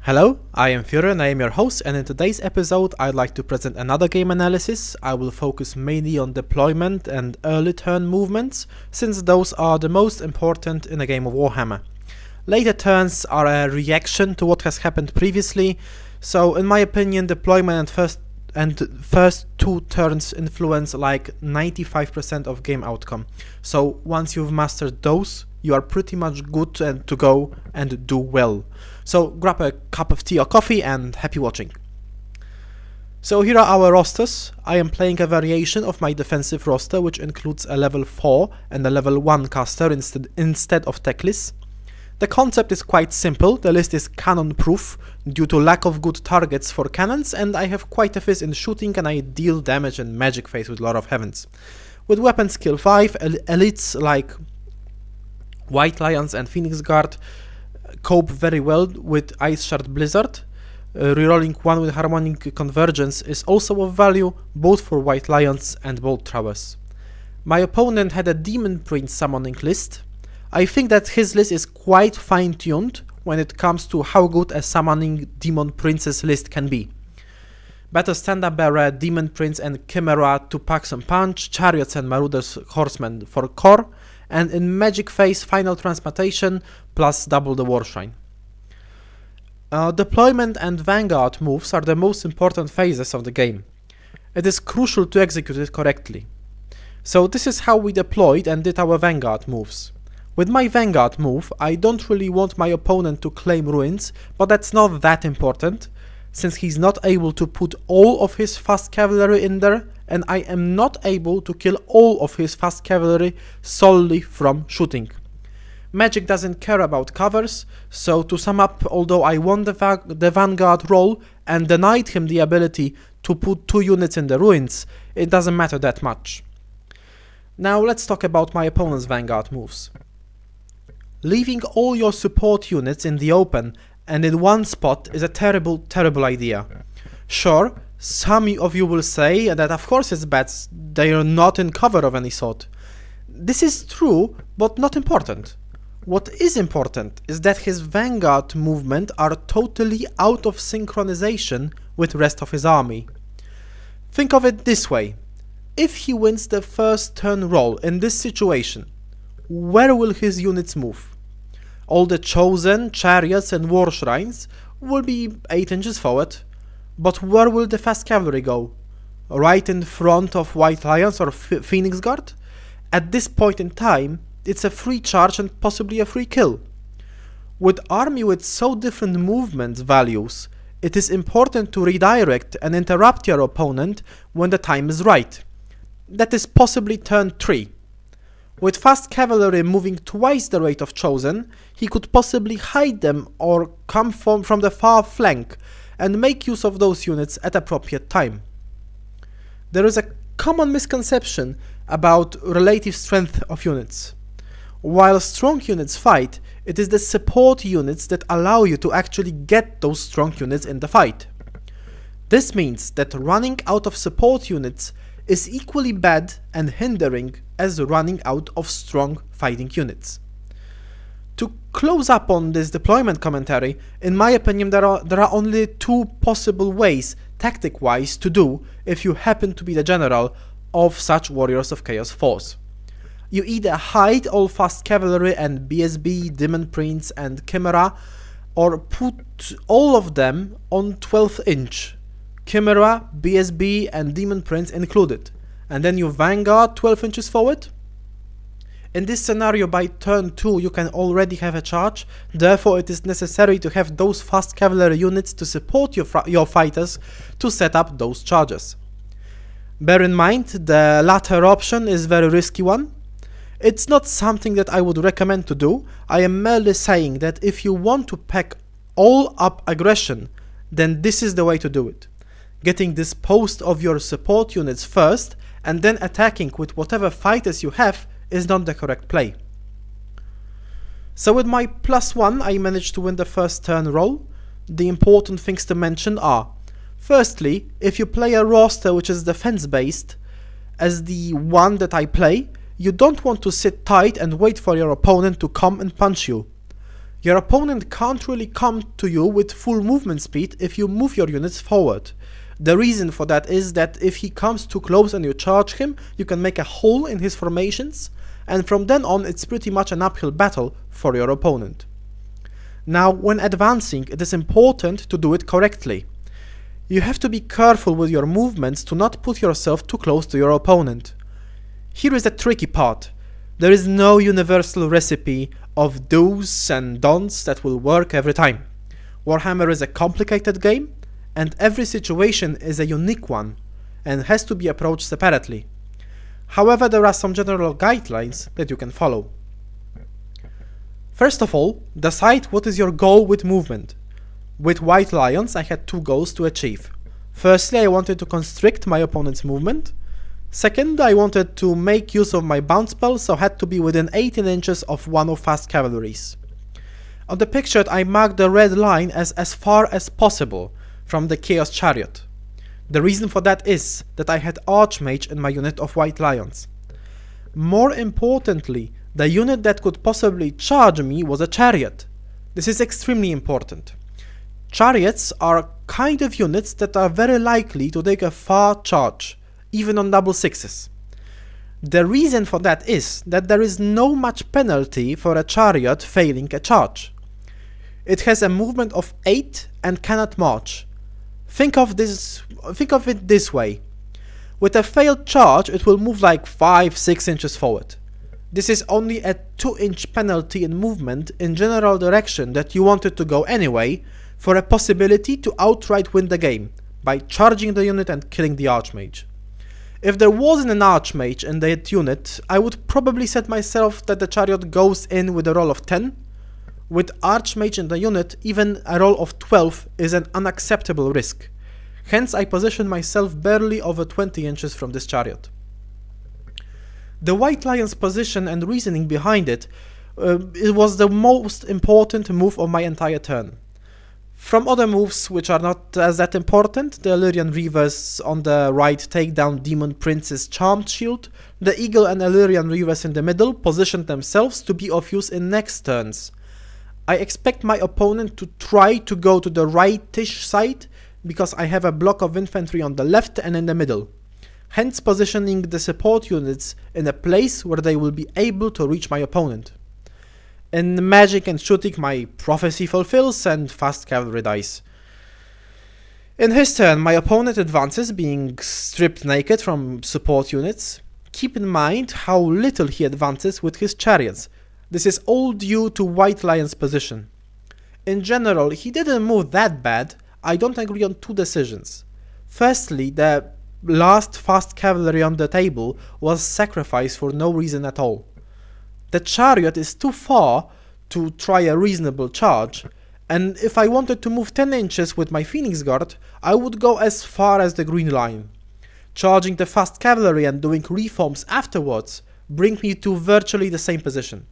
Hello, I am Furion, I am your host, and in today's episode I'd like to present another game analysis. I will focus mainly on deployment and early turn movements, since those are the most important in a game of Warhammer. Later turns are a reaction to what has happened previously, so in my opinion deployment and first two turns influence like 95% of game outcome. So once you've mastered those, you are pretty much good to go and do well. So grab a cup of tea or coffee and happy watching. So here are our rosters. I am playing a variation of my defensive roster, which includes a level 4 and a level 1 caster instead of Teclis. The concept is quite simple. The list is cannon proof due to lack of good targets for cannons, and I have quite a fizz in shooting and I deal damage in magic phase with Lord of Heavens. With weapon skill 5, elites like White Lions and Phoenix Guard cope very well with Ice Shard Blizzard. Rerolling 1 with Harmonic Convergence is also of value, both for White Lions and Bolt Throwers. My opponent had a Demon Prince summoning list. I think that his list is quite fine-tuned when it comes to how good a summoning Demon Prince's list can be. Better Standard Bearer, Demon Prince and Chimera to pack some punch, Chariots and Marauders Horsemen for core, and in Magic phase Final Transmutation plus double the War Shrine. Deployment and Vanguard moves are the most important phases of the game. It is crucial to execute it correctly. So this is how we deployed and did our Vanguard moves. With my Vanguard move, I don't really want my opponent to claim ruins, but that's not that important, since he's not able to put all of his fast cavalry in there, and I am not able to kill all of his fast cavalry solely from shooting. Magic doesn't care about covers, so to sum up, although I won the Vanguard role and denied him the ability to put 2 units in the ruins, it doesn't matter that much. Now let's talk about my opponent's Vanguard moves. Leaving all your support units in the open and in one spot is a terrible idea. Sure, some of you will say that of course it's bad, they are not in cover of any sort. This is true, but not important. What is important is that his Vanguard movement are totally out of synchronization with the rest of his army. Think of it this way. If he wins the first turn roll in this situation, where will his units move? All the Chosen, Chariots and War Shrines will be 8 inches forward, but where will the fast cavalry go? Right in front of White Lions or Phoenix Guard? At this point in time, it's a free charge and possibly a free kill. With army with so different movement values, it is important to redirect and interrupt your opponent when the time is right. That is possibly turn 3. With fast cavalry moving twice the rate of Chosen, he could possibly hide them or come from the far flank and make use of those units at appropriate time. There is a common misconception about relative strength of units. While strong units fight, it is the support units that allow you to actually get those strong units in the fight. This means that running out of support units is equally bad and hindering as running out of strong fighting units. To close up on this deployment commentary, in my opinion there are only 2 possible ways, tactic-wise, to do if you happen to be the general of such Warriors of Chaos force. You either hide all fast cavalry and BSB, Demon Prince and Chimera, or put all of them on 12th inch. Chimera, BSB and Demon Prince included, and then you Vanguard 12 inches forward. In this scenario by turn 2 you can already have a charge, therefore it is necessary to have those fast cavalry units to support your fighters to set up those charges. Bear in mind, the latter option is a very risky one. It's not something that I would recommend to do. I am merely saying that if you want to pack all up aggression, then this is the way to do it. Getting disposed of your support units first and then attacking with whatever fighters you have is not the correct play. So with my +1 I managed to win the first turn roll. The important things to mention are: firstly, if you play a roster which is defense based, as the one that I play, you don't want to sit tight and wait for your opponent to come and punch you. Your opponent can't really come to you with full movement speed if you move your units forward. The reason for that is that if he comes too close and you charge him, you can make a hole in his formations, and from then on it's pretty much an uphill battle for your opponent. Now, when advancing, it is important to do it correctly. You have to be careful with your movements to not put yourself too close to your opponent. Here is the tricky part. There is no universal recipe of do's and don'ts that will work every time. Warhammer is a complicated game, and every situation is a unique one and has to be approached separately. However, there are some general guidelines that you can follow. First of all, decide what is your goal with movement. With White Lions, I had two goals to achieve. Firstly, I wanted to constrict my opponent's movement. Second, I wanted to make use of my bounce spell, so had to be within 18 inches of one of fast cavalries. On the picture, I marked the red line as far as possible from the Chaos Chariot. The reason for that is that I had Archmage in my unit of White Lions. More importantly, the unit that could possibly charge me was a Chariot. This is extremely important. Chariots are kind of units that are very likely to take a far charge, even on double sixes. The reason for that is that there is no much penalty for a chariot failing a charge. It has a movement of 8 and cannot march. Think of it this way. With a failed charge, it will move like 5-6 inches forward. This is only a 2-inch penalty in movement in general direction that you wanted to go anyway, for a possibility to outright win the game by charging the unit and killing the Archmage. If there wasn't an Archmage in that unit, I would probably set myself that the chariot goes in with a roll of 10. With Archmage in the unit, even a roll of 12 is an unacceptable risk. Hence, I position myself barely over 20 inches from this chariot. The White Lion's position and reasoning behind it, it was the most important move of my entire turn. From other moves which are not as that important, the Illyrian Reavers on the right take down Demon Prince's Charmed Shield, the Eagle and Illyrian Reavers in the middle position themselves to be of use in next turns. I expect my opponent to try to go to the rightish side, because I have a block of infantry on the left and in the middle, hence positioning the support units in a place where they will be able to reach my opponent. In magic and shooting, my prophecy fulfills and fast cavalry dies. In his turn, my opponent advances, being stripped naked from support units. Keep in mind how little he advances with his chariots. This is all due to White Lion's position. In general, he didn't move that bad. I don't agree on two decisions. Firstly, the last fast cavalry on the table was sacrificed for no reason at all. The chariot is too far to try a reasonable charge, and if I wanted to move 10 inches with my Phoenix Guard, I would go as far as the green line. Charging the fast cavalry and doing reforms afterwards bring me to virtually the same position.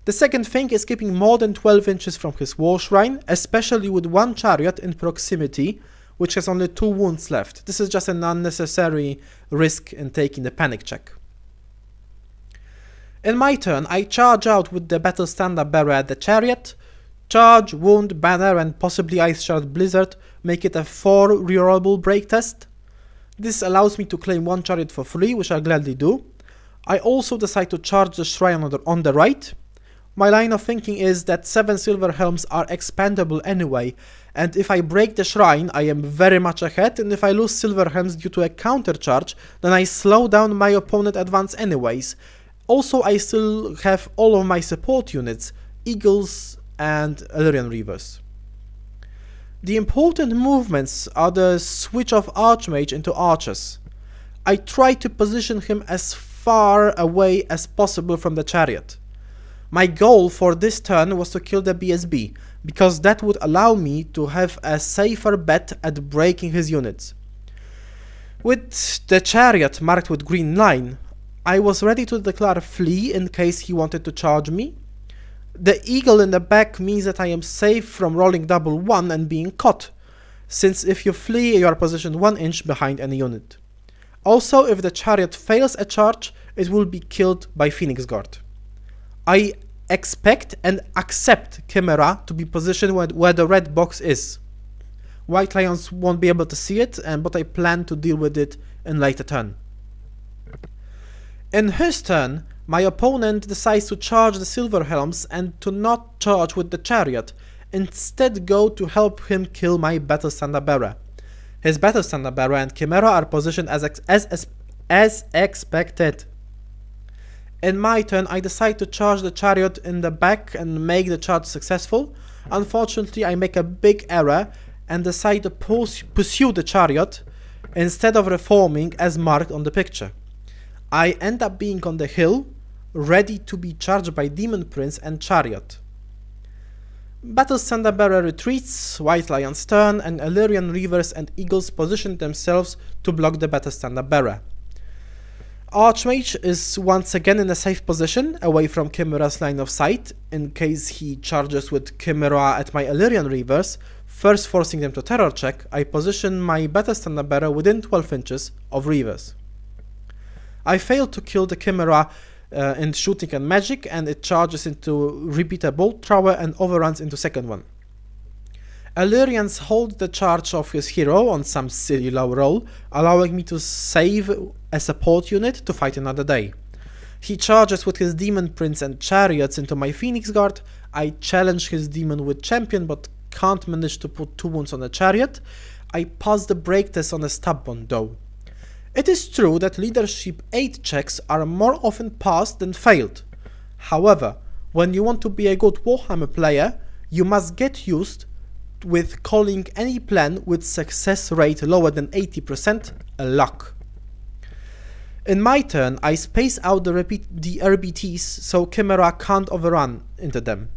The second thing is keeping more than 12 inches from his war shrine, especially with one chariot in proximity, which has only 2 wounds left. This is just an unnecessary risk in taking the panic check. In my turn, I charge out with the Battle Standard Bearer at the chariot. Charge, wound, banner and possibly Ice Shard Blizzard make it a 4 rerollable break test. This allows me to claim one chariot for free, which I gladly do. I also decide to charge the shrine on the right. My line of thinking is that 7 silver helms are expandable anyway, and if I break the shrine I am very much ahead, and if I lose silver helms due to a counter charge, then I slow down my opponent advance anyways. Also, I still have all of my support units, Eagles and Illyrian Reavers. The important movements are the switch of Archmage into Archers. I try to position him as far away as possible from the chariot. My goal for this turn was to kill the BSB, because that would allow me to have a safer bet at breaking his units. With the chariot marked with green line, I was ready to declare flee in case he wanted to charge me. The eagle in the back means that I am safe from rolling double 1 and being caught, since if you flee you are positioned 1 inch behind any unit. Also, if the chariot fails a charge, it will be killed by Phoenix Guard. I expect and accept Chimera to be positioned where the red box is. White Lions won't be able to see it, but I plan to deal with it in later turn. In his turn, my opponent decides to charge the Silver Helms and to not charge with the chariot, instead go to help him kill my Battle Standard Bearer. His Battle Standard Bearer and Chimera are positioned as expected. In my turn, I decide to charge the chariot in the back and make the charge successful. Unfortunately, I make a big error and decide to pursue the chariot instead of reforming as marked on the picture. I end up being on the hill, ready to be charged by Demon Prince and chariot. Battle Standard Bearer retreats, White Lion's turn, and Illyrian Reavers and Eagles position themselves to block the Battle Standard Bearer. Archmage is once again in a safe position, away from Chimera's line of sight, in case he charges with Chimera at my Illyrian Reavers, first forcing them to terror check. I position my Battle Standard Bearer within 12 inches of Reavers. I fail to kill the Chimera in shooting and magic, and it charges into repeater bolt thrower and overruns into second one. Illyrians hold the charge of his hero on some silly low roll, allowing me to save a support unit to fight another day. He charges with his Demon Prince and chariots into my Phoenix Guard. I challenge his demon with champion but can't manage to put 2 wounds on a chariot. I pass the break test on a stubborn though. It is true that leadership 8 checks are more often passed than failed. However, when you want to be a good Warhammer player, you must get used with calling any plan with success rate lower than 80% a lock. In my turn, I space out the RBTs so Chimera can't overrun into them.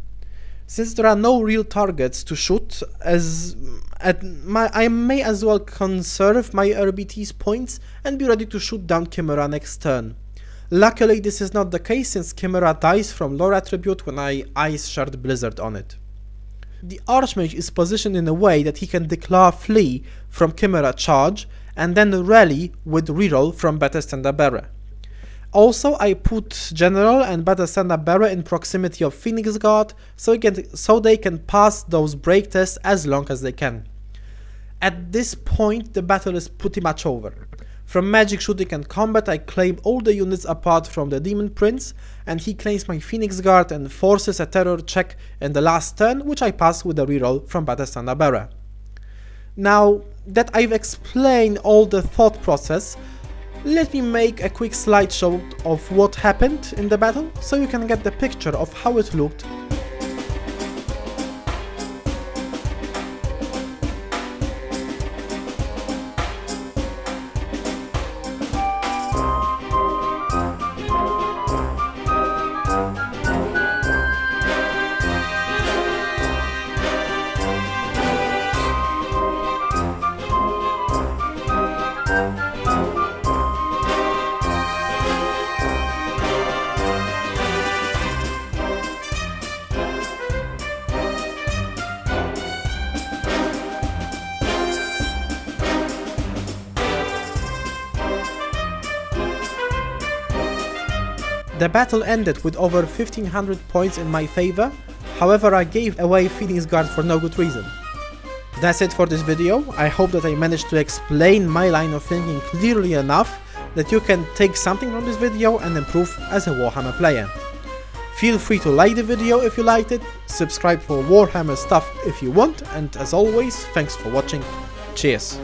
Since there are no real targets to shoot, I may as well conserve my RBT's points and be ready to shoot down Chimera next turn. Luckily, this is not the case since Chimera dies from lore attribute when I Ice Shard Blizzard on it. The Archmage is positioned in a way that he can declare flee from Chimera charge and then rally with reroll from Battle Standard Bearer. Also, I put General and Battle Standard Bearer in proximity of Phoenix Guard so they can pass those break tests as long as they can. At this point, the battle is pretty much over. From magic, shooting and combat, I claim all the units apart from the Demon Prince, and he claims my Phoenix Guard and forces a terror check in the last turn, which I pass with a reroll from Battle Standard Bearer. Now that I've explained all the thought process, let me make a quick slideshow of what happened in the battle, so you can get the picture of how it looked. The battle ended with over 1500 points in my favor, however I gave away Phoenix Guard for no good reason. That's it for this video. I hope that I managed to explain my line of thinking clearly enough that you can take something from this video and improve as a Warhammer player. Feel free to like the video if you liked it, subscribe for Warhammer stuff if you want, and as always, thanks for watching. Cheers!